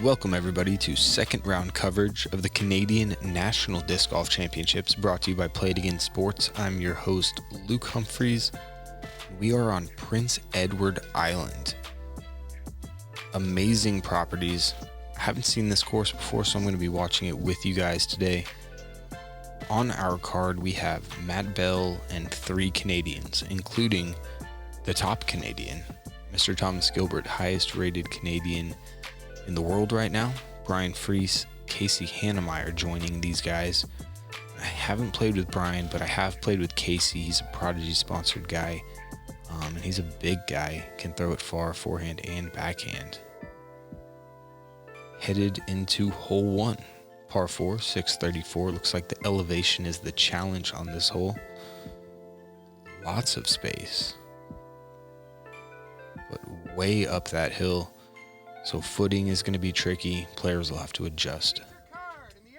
Welcome everybody to second round coverage of the Canadian National Disc Golf Championships, brought to you by Play It Again Sports. I'm your host, Luke Humphries. We are on Prince Edward Island. Amazing properties. I haven't seen this course before, so I'm going to be watching it with you guys today. On our card, we have Matt Bell and 3 Canadians, including the top Canadian, Mr. Thomas Gilbert, highest rated Canadian in the world right now. Bryan Freese, Casey Hanemayer joining these guys. I haven't played with Bryan, but I have played with Casey. He's a Prodigy sponsored guy, and he's a big guy, can throw it far, forehand and backhand. Headed into hole 1, par 4, 634. Looks like the elevation is the challenge on this hole. Lots of space, but way up that hill. So footing is going to be tricky. Players will have to adjust. Card in the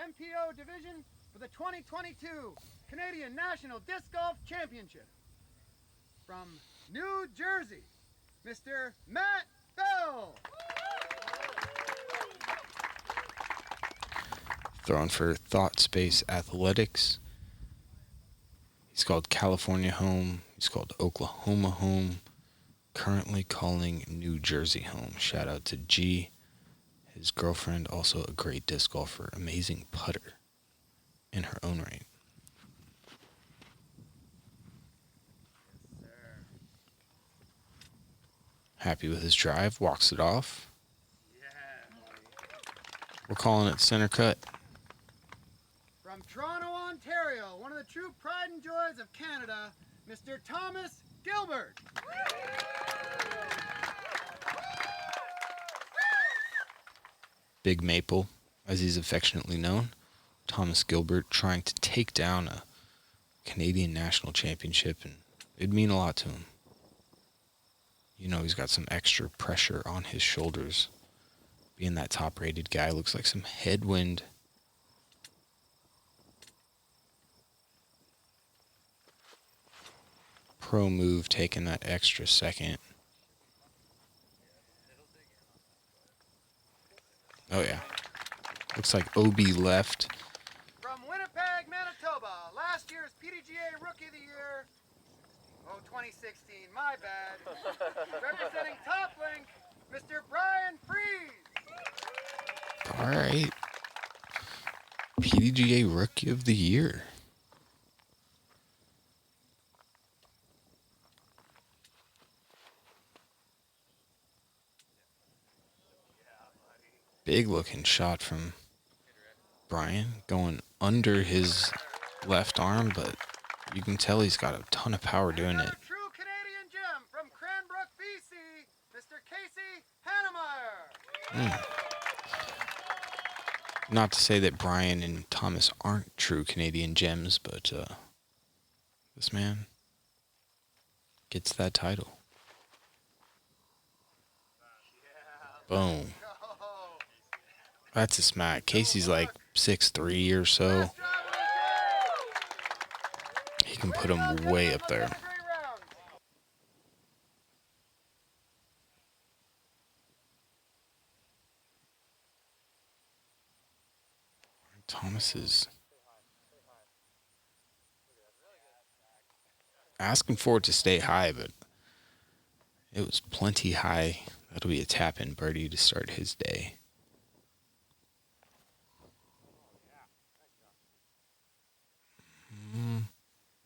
MPO division for the 2022 Canadian National Disc Golf Championship. From New Jersey, Mr. Matt Bell. Throwing for Thought Space Athletics. He's called California home. He's called Oklahoma home. Currently calling New Jersey home. Shout out to G. His girlfriend, also a great disc golfer, amazing putter in her own right. Yes, sir. Happy with his drive, walks it off. Yeah. We're calling it center cut. From Toronto, Ontario, one of the true pride and joys of Canada, Mr. Thomas Gilbert. Big Maple, as he's affectionately known. Thomas Gilbert trying to take down a Canadian National Championship, and it'd mean a lot to him. You know, he's got some extra pressure on his shoulders. Being that top-rated guy, looks like some headwind. Pro move, taking that extra second. Oh yeah. Looks like OB left. From Winnipeg, Manitoba, last year's PDGA Rookie of the Year. Oh, 2016, my bad. Representing Top Link, Mr. Bryan Freese. All right. PDGA Rookie of the Year. Big looking shot from Bryan, going under his left arm, but you can tell he's got a ton of power doing it. True Canadian gem from Cranbrook, BC, Mr. Casey Hanemayer. Not to say that Bryan and Thomas aren't true Canadian gems, but this man gets that title. Boom. That's a smack. Casey's like 6'3" or so. He can put him way up there. Thomas is asking for it to stay high, but it was plenty high. That'll be a tap-in birdie to start his day.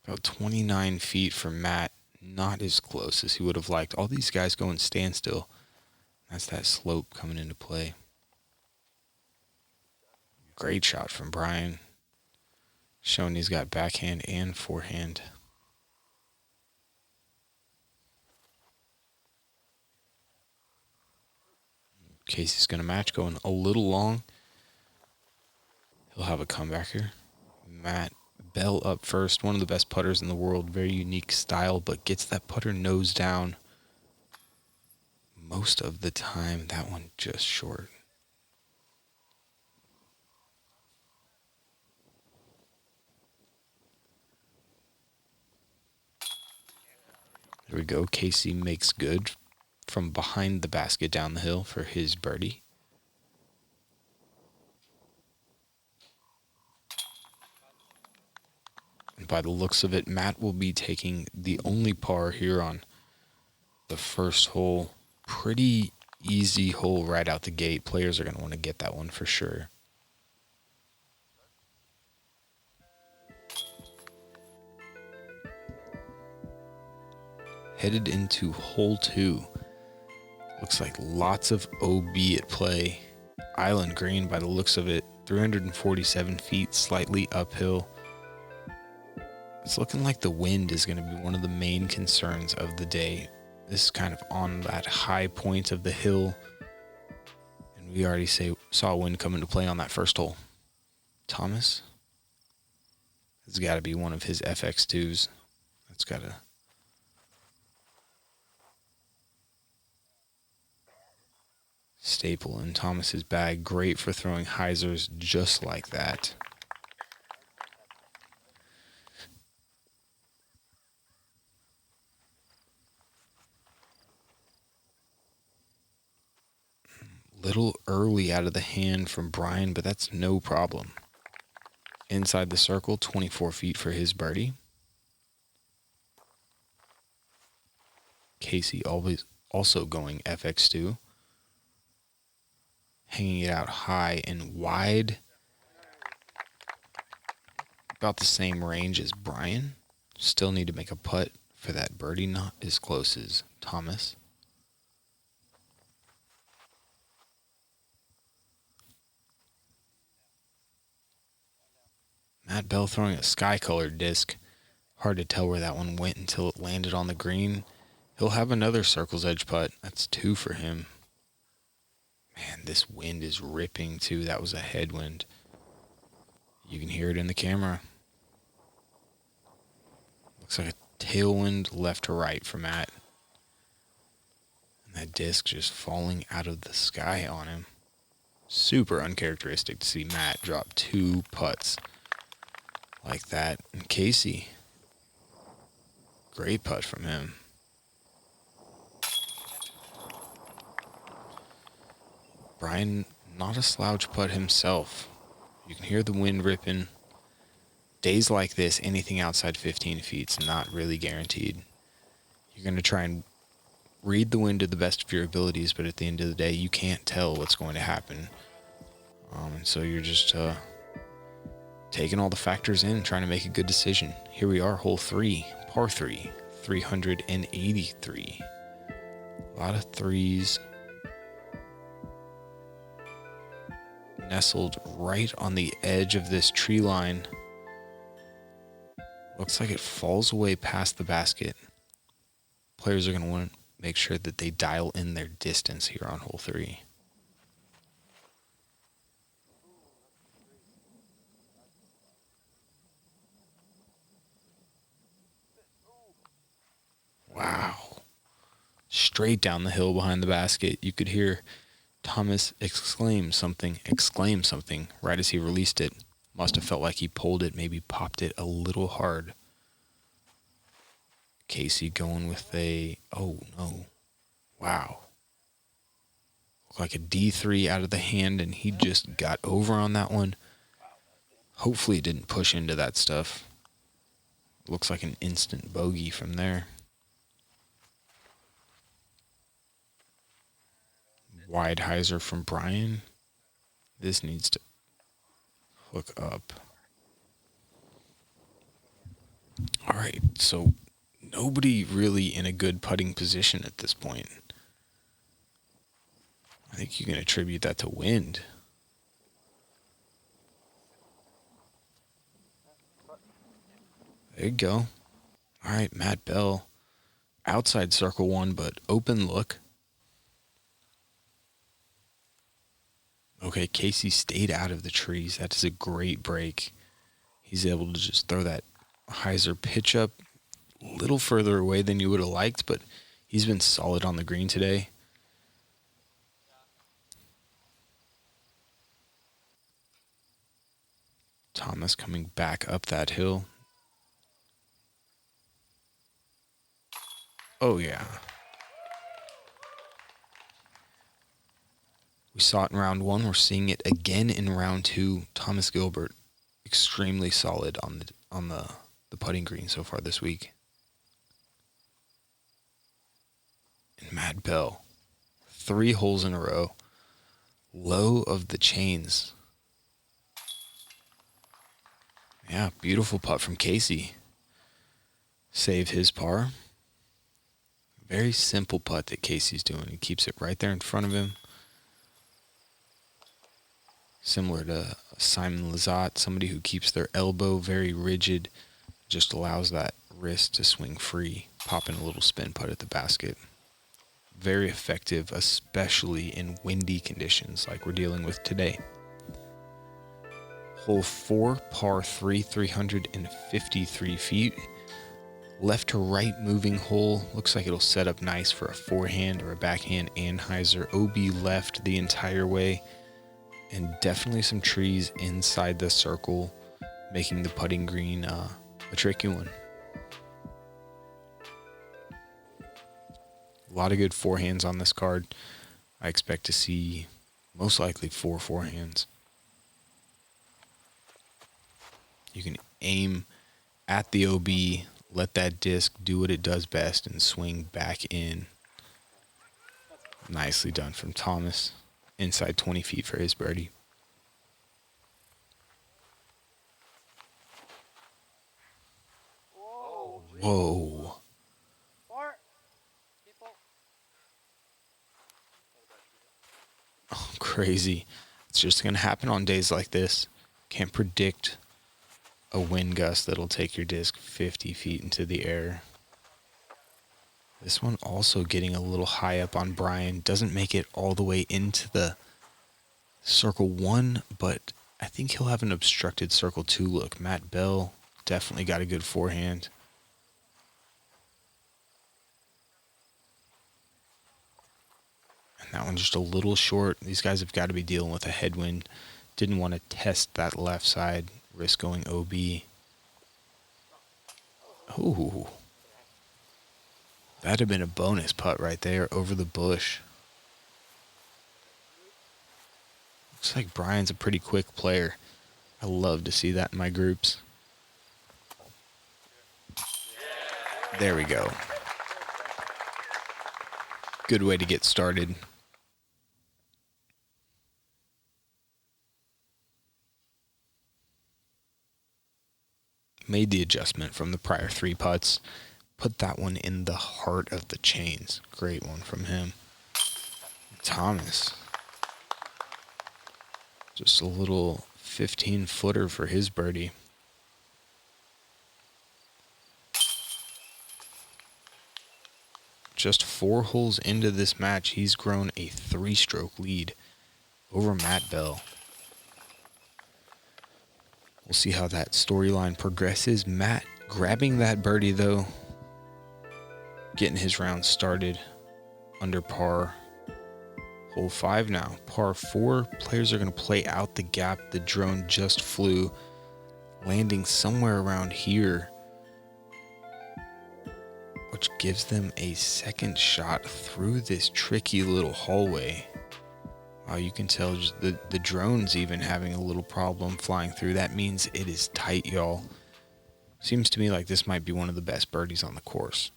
About 29 feet for Matt. Not as close as he would have liked. All these guys going standstill. That's that slope coming into play. Great shot from Bryan. Showing he's got backhand and forehand. Casey's going to match, going a little long. He'll have a comebacker. Matt Bell up first, one of the best putters in the world, very unique style, but gets that putter nose down most of the time. That one just short. There we go. Casey makes good from behind the basket down the hill for his birdie. By the looks of it, Matt will be taking the only par here on the first hole. Pretty easy hole right out the gate. Players are going to want to get that one for sure. Headed into hole 2. Looks like lots of OB at play. Island green by the looks of it. 347 feet, slightly uphill. It's looking like the wind is going to be one of the main concerns of the day. This is kind of on that high point of the hill. And we already saw wind come into play on that first hole. Thomas has got to be one of his FX2s. That's got to... staple in Thomas's bag. Great for throwing hyzers just like that. Little early out of the hand from Bryan, but that's no problem. Inside the circle, 24 feet for his birdie. Casey also going FX2. Hanging it out high and wide. About the same range as Bryan. Still need to make a putt for that birdie, not as close as Thomas. Matt Bell throwing a sky-colored disc. Hard to tell where that one went until it landed on the green. He'll have another circle's edge putt. That's 2 for him. Man, this wind is ripping too. That was a headwind. You can hear it in the camera. Looks like a tailwind left to right for Matt. And that disc just falling out of the sky on him. Super uncharacteristic to see Matt drop 2 putts like that. And Casey, great putt from him. Bryan, not a slouch putt himself. You can hear the wind ripping. Days like this, anything outside 15 feet is not really guaranteed. You're going to try and read the wind to the best of your abilities, but at the end of the day, you can't tell what's going to happen. And so you're just taking all the factors in, trying to make a good decision. Here we are, hole 3, par 3, 383. A lot of threes. Nestled right on the edge of this tree line. Looks like it falls away past the basket. Players are going to want to make sure that they dial in their distance here on hole 3. Wow. Straight down the hill behind the basket. You could hear Thomas exclaim something right as he released it. Must have felt like he pulled it, maybe popped it a little hard. Casey going with a, oh no, wow. Looked like a D3 out of the hand, and he just got over on that one. Hopefully it didn't push into that stuff. Looks like an instant bogey from there. Wide hyzer from Bryan. This needs to hook up. All right, so nobody really in a good putting position at this point. I think you can attribute that to wind. There you go. All right, Matt Bell. Outside circle 1, but open look. Okay, Casey stayed out of the trees. That is a great break. He's able to just throw that hyzer pitch up a little further away than you would have liked, but he's been solid on the green today. Thomas coming back up that hill. Oh, yeah. We saw it in round 1. We're seeing it again in round 2. Thomas Gilbert, extremely solid on the the putting green so far this week. And Matt Bell, 3 holes in a row, low of the chains. Yeah, beautiful putt from Casey. Save his par. Very simple putt that Casey's doing. He keeps it right there in front of him. Similar to Simon Lizotte, somebody who keeps their elbow very rigid, just allows that wrist to swing free, popping a little spin putt at the basket. Very effective, especially in windy conditions like we're dealing with today. Hole 4, par 3, 353 feet. Left to right moving hole. Looks like it'll set up nice for a forehand or a backhand Anheuser. OB left the entire way. And definitely some trees inside the circle, making the putting green a tricky one. A lot of good forehands on this card. I expect to see most likely 4 forehands. You can aim at the OB, let that disc do what it does best, and swing back in. Nicely done from Thomas. Inside 20 feet for his birdie. Whoa. Oh, crazy. It's just going to happen on days like this. Can't predict a wind gust that'll take your disc 50 feet into the air. This one also getting a little high up on Bryan. Doesn't make it all the way into the circle 1, but I think he'll have an obstructed circle 2 look. Matt Bell definitely got a good forehand. And that one just a little short. These guys have got to be dealing with a headwind. Didn't want to test that left side, risk going OB. Ooh. That'd have been a bonus putt right there over the bush. Looks like Bryan's a pretty quick player. I love to see that in my groups. There we go. Good way to get started. Made the adjustment from the prior 3 putts. Put that one in the heart of the chains. Great one from him. Thomas. Just a little 15-footer for his birdie. Just 4 holes into this match, he's grown a 3-stroke lead over Matt Bell. We'll see how that storyline progresses. Matt grabbing that birdie, though. Getting his round started under par. Hole 5 now. Par 4. Players are going to play out the gap. The drone just flew, landing somewhere around here, which gives them a second shot through this tricky little hallway. Wow, you can tell just the drone's even having a little problem flying through. That means it is tight, y'all. Seems to me like this might be one of the best birdies on the course.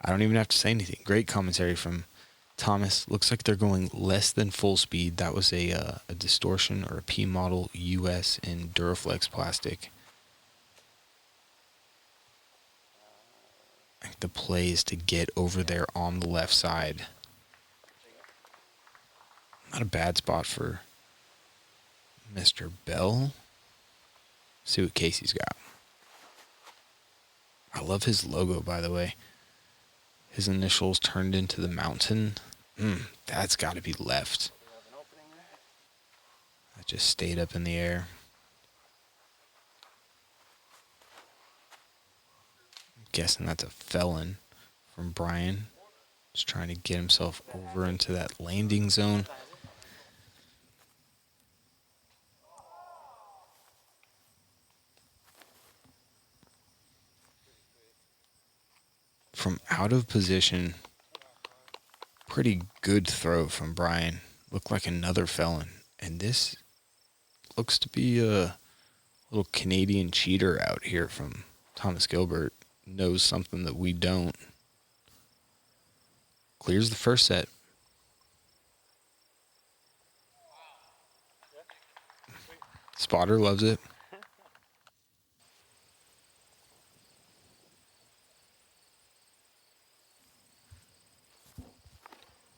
I don't even have to say anything. Great commentary from Thomas. Looks like they're going less than full speed. That was a distortion or a P model US in Duraflex plastic. I think the play is to get over there on the left side. Not a bad spot for Mr. Bell. See what Casey's got. I love his logo, by the way. His initials turned into the mountain. That's got to be left. That just stayed up in the air. I'm guessing that's a felon from Bryan. Just trying to get himself over into that landing zone. From out of position, Pretty good throw from Bryan. Looked like another felon. And this looks to be a little Canadian cheater out here from Thomas Gilbert. Knows something that we don't. Clears the first set. Spotter loves it.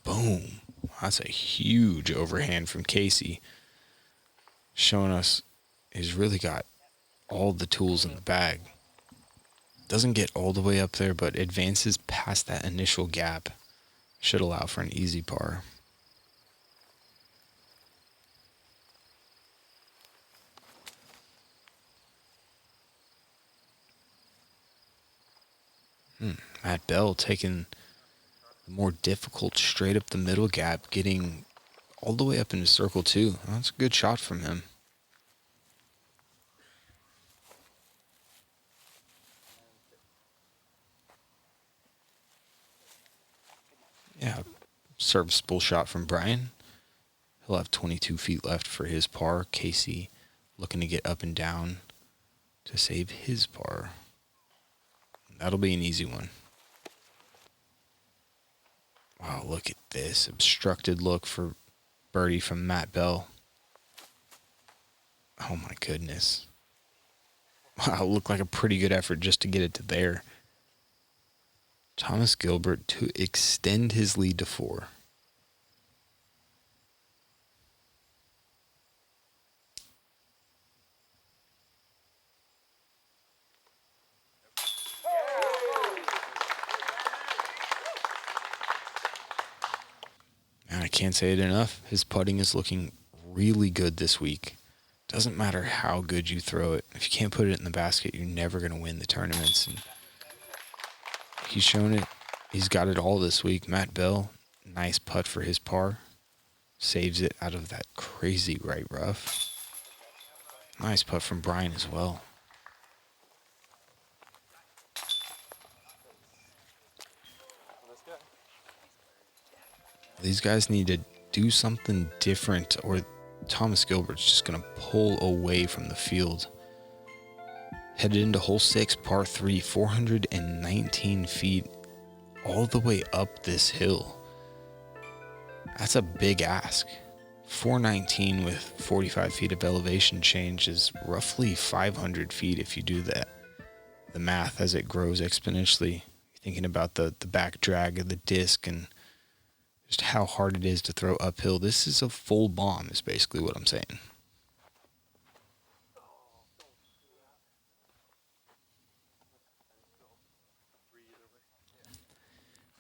Boom. That's a huge overhand from Casey. Showing us he's really got all the tools in the bag. Doesn't get all the way up there, but advances past that initial gap. Should allow for an easy par. Matt Bell taking the more difficult straight up the middle gap, getting all the way up into circle 2. That's a good shot from him. Yeah, serviceable shot from Bryan. He'll have 22 feet left for his par. Casey looking to get up and down to save his par. That'll be an easy one. Wow, look at this. Obstructed look for birdie from Matt Bell. Oh my goodness. Wow, looked like a pretty good effort just to get it to there. Thomas Gilbert to extend his lead to 4. Man, I can't say it enough. His putting is looking really good this week. Doesn't matter how good you throw it. If you can't put it in the basket, you're never going to win the tournaments. And he's shown it. He's got it all this week. Matt Bell, nice putt for his par. Saves it out of that crazy right rough. Nice putt from Bryan as well. These guys need to do something different or Thomas Gilbert's just going to pull away from the field. Headed into hole 6, par 3, 419 feet all the way up this hill. That's a big ask. 419 with 45 feet of elevation change is roughly 500 feet if you do that. The math as it grows exponentially. Thinking about the back drag of the disc and just how hard it is to throw uphill. This is a full bomb is basically what I'm saying.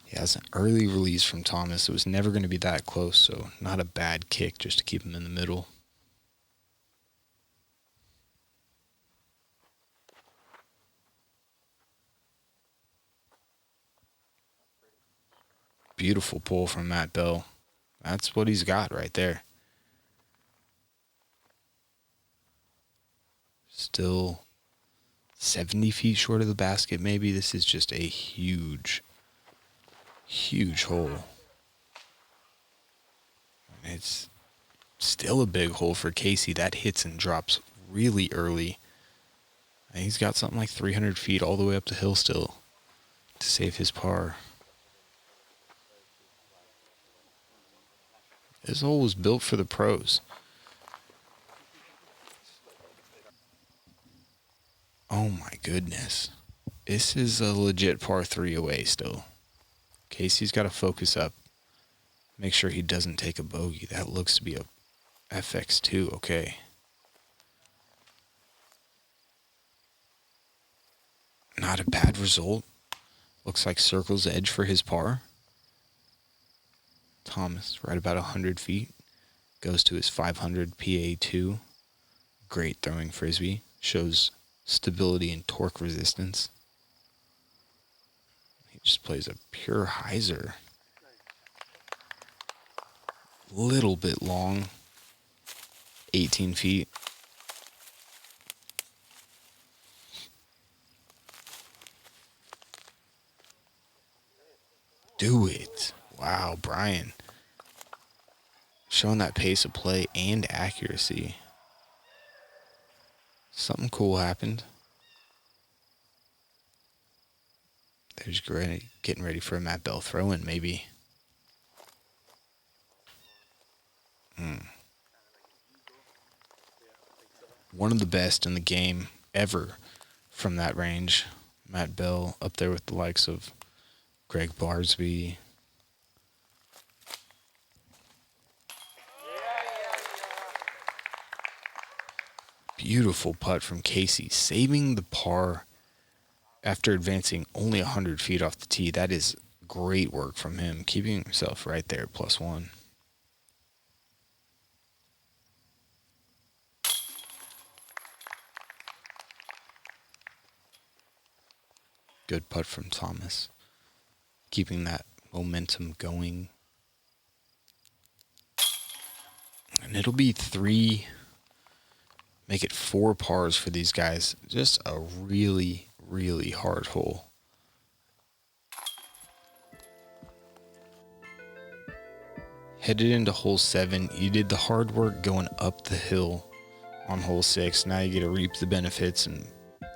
He has an early release from Thomas. It was never going to be that close, so not a bad kick just to keep him in the middle. Beautiful pull from Matt Bell. That's what he's got right there. Still 70 feet short of the basket, maybe. This is just a huge, huge hole. It's still a big hole for Casey. That hits and drops really early. And he's got something like 300 feet all the way up the hill still to save his par. This hole was built for the pros. Oh my goodness. This is a legit par 3 away still. Casey's got to focus up. Make sure he doesn't take a bogey. That looks to be a FX2. Okay. Not a bad result. Looks like circle's edge for his par. Thomas, right about 100 feet. Goes to his 500 PA2. Great throwing frisbee. Shows stability and torque resistance. He just plays a pure hyzer. Little bit long. 18 feet. Do it. Wow. Wow, Bryan. Showing that pace of play and accuracy. Something cool happened. They're just getting ready for a Matt Bell throw-in, maybe. One of the best in the game ever from that range. Matt Bell up there with the likes of Greg Barsby. Beautiful putt from Casey, saving the par after advancing only 100 feet off the tee. That is great work from him, keeping himself right there at +1. Good putt from Thomas, keeping that momentum going. And it'll be 3, make it 4 pars for these guys. Just a really, really hard hole. Headed into hole 7, you did the hard work going up the hill on hole 6. Now you get to reap the benefits and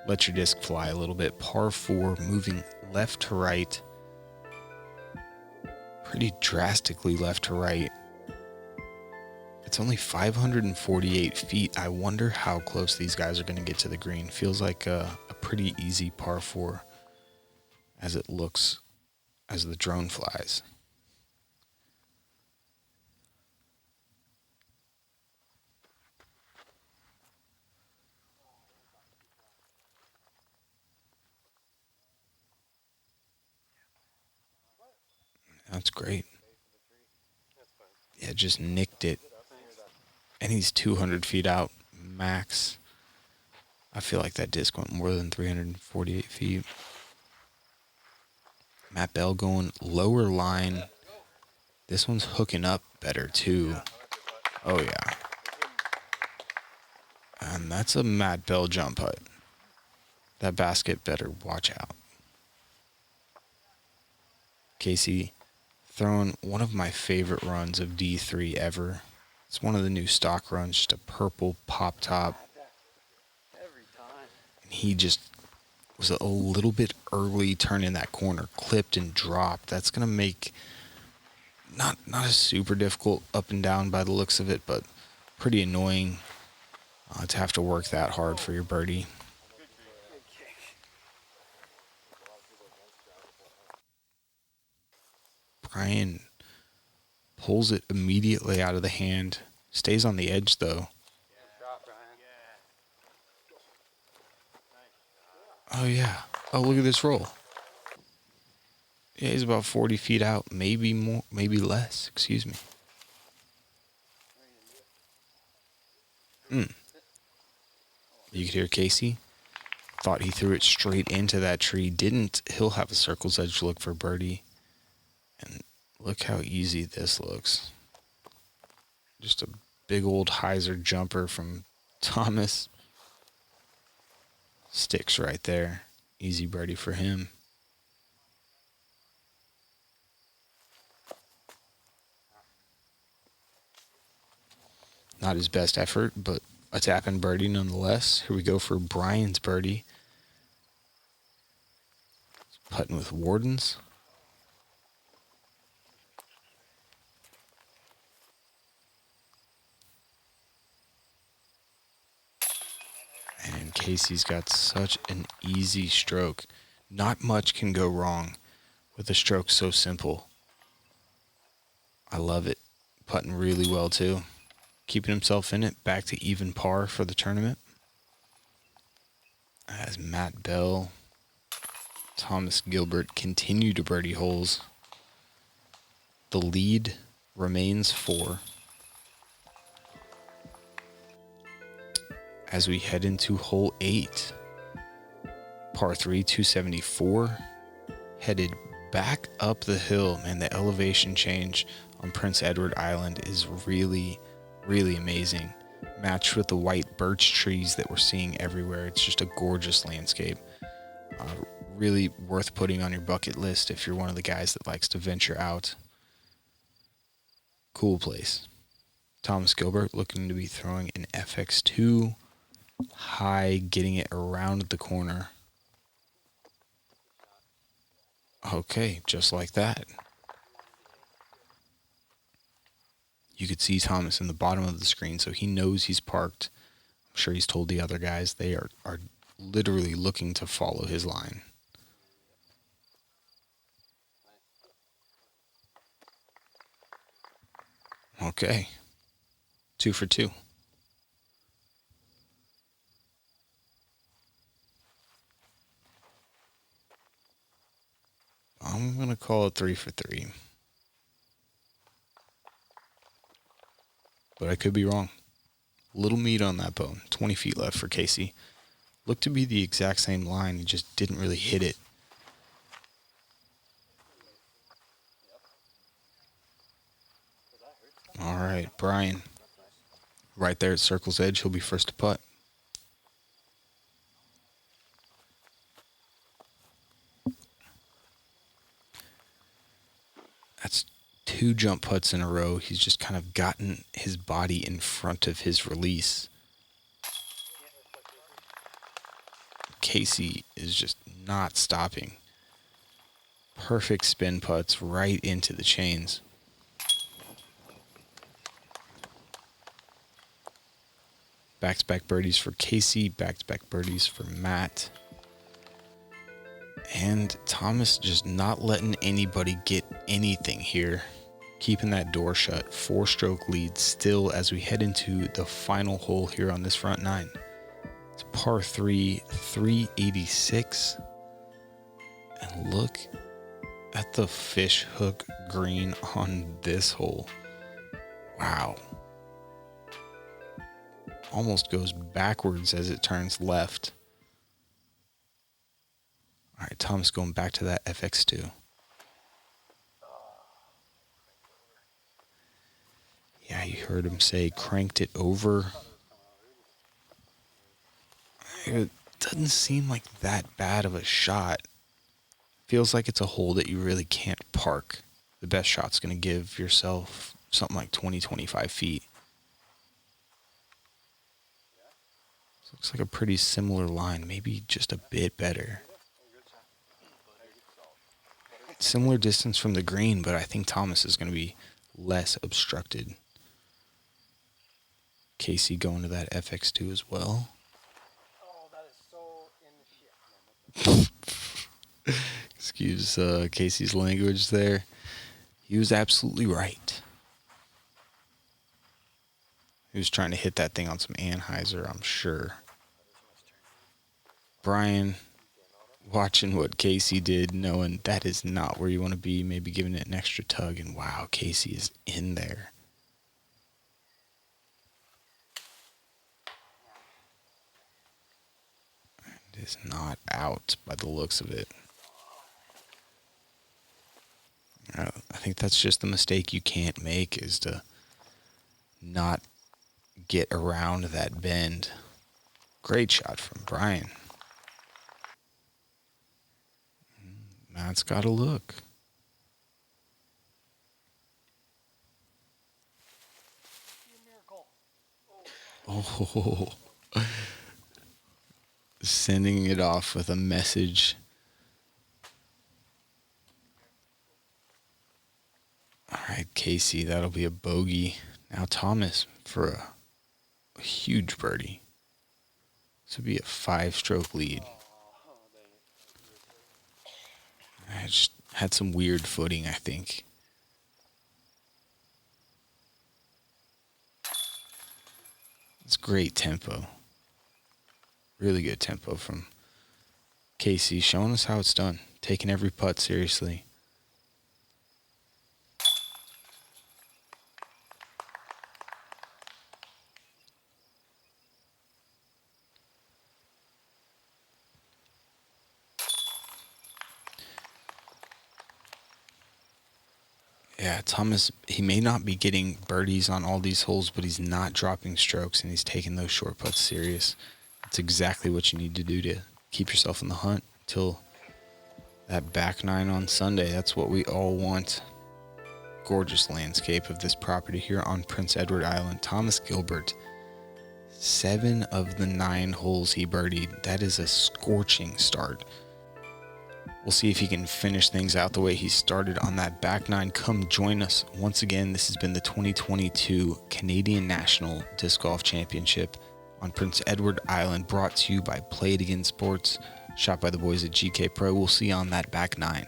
let your disc fly a little bit. Par 4, moving left to right. Pretty drastically left to right. It's only 548 feet. I wonder how close these guys are going to get to the green. Feels like a pretty easy par 4 as it looks as the drone flies. That's great. Yeah, just nicked it. And he's 200 feet out max. I feel like that disc went more than 348 feet. Matt Bell going lower line. This one's hooking up better too. Oh yeah. And that's a Matt Bell jump putt. That basket better watch out. Casey throwing one of my favorite runs of D3 ever. It's one of the new stock runs, just a purple pop top. And he just was a little bit early turning that corner, clipped and dropped. That's going to make not a super difficult up and down by the looks of it, but pretty annoying to have to work that hard for your birdie. Bryan pulls it immediately out of the hand. Stays on the edge, though. Oh, yeah. Oh, look at this roll. Yeah, he's about 40 feet out. Maybe more, maybe less. Excuse me. You could hear Casey. Thought he threw it straight into that tree. Didn't. He'll have a circle's edge look for birdie. And look how easy this looks. Just a big old hyzer jumper from Thomas. Sticks right there. Easy birdie for him. Not his best effort, but a tap-in birdie nonetheless. Here we go for Bryan's birdie. Putting with Wardens. And Casey's got such an easy stroke. Not much can go wrong with a stroke so simple. I love it. Putting really well, too. Keeping himself in it. Back to even par for the tournament. As Matt Bell, Thomas Gilbert continue to birdie holes. The lead remains 4. As we head into hole 8, par 3, 274, headed back up the hill. Man, the elevation change on Prince Edward Island is really, really amazing. Matched with the white birch trees that we're seeing everywhere. It's just a gorgeous landscape. Really worth putting on your bucket list if you're one of the guys that likes to venture out Cool place. Thomas Gilbert looking to be throwing an FX2 high, getting it around the corner. Okay, just like that. You could see Thomas in the bottom of the screen, so he knows he's parked. I'm sure he's told the other guys. They are literally looking to follow his line. Okay. 2 for 2. I'm going to call it 3 for 3. But I could be wrong. Little meat on that bone. 20 feet left for Casey. Looked to be the exact same line. He just didn't really hit it. All right, Bryan. Right there at circle's edge. He'll be first to putt. That's 2 jump putts in a row. He's just kind of gotten his body in front of his release. Casey is just not stopping. Perfect spin putts right into the chains. Back-to-back birdies for Casey. Back-to-back birdies for Matt. And Thomas just not letting anybody get anything here. Keeping that door shut. 4-stroke lead still as we head into the final hole here on this front 9. It's par 3, 386. And look at the fish hook green on this hole. Wow. Almost goes backwards as it turns left. All right, Thomas going back to that FX2. Yeah, you heard him say cranked it over. It doesn't seem like that bad of a shot. Feels like it's a hole that you really can't park. The best shot's going to give yourself something like 20, 25 feet. Looks like a pretty similar line, maybe just a bit better. Similar distance from the green, but I think Thomas is going to be less obstructed. Casey going to that FX2 as well. Oh, that is so in the shit. Excuse Casey's language there. He was absolutely right. He was trying to hit that thing on some Anheuser, I'm sure. Bryan watching what Casey did, knowing that is not where you want to be, maybe giving it an extra tug, and wow, Casey is in there. It is not out by the looks of it. I think that's just the mistake you can't make, is to not get around that bend. Great shot from Bryan. Matt's got to look. Oh, sending it off with a message. All right, Casey, that'll be a bogey. Now Thomas for a huge birdie. This would be a 5-stroke lead. I just had some weird footing, I think. It's great tempo. Really good tempo from Casey, showing us how it's done. Taking every putt seriously. Yeah, Thomas, he may not be getting birdies on all these holes, but he's not dropping strokes, and he's taking those short putts serious. That's exactly what you need to do to keep yourself in the hunt till that back 9 on Sunday. That's what we all want. gorgeous landscape of this property here on Prince Edward Island. Thomas Gilbert, 7 of the 9 holes he birdied. That is a scorching start. We'll see if he can finish things out the way he started on that back 9. Come join us once again. This has been the 2022 Canadian National Disc Golf Championship on Prince Edward Island, brought to you by Play It Again Sports, shot by the boys at GK Pro. We'll see you on that back 9.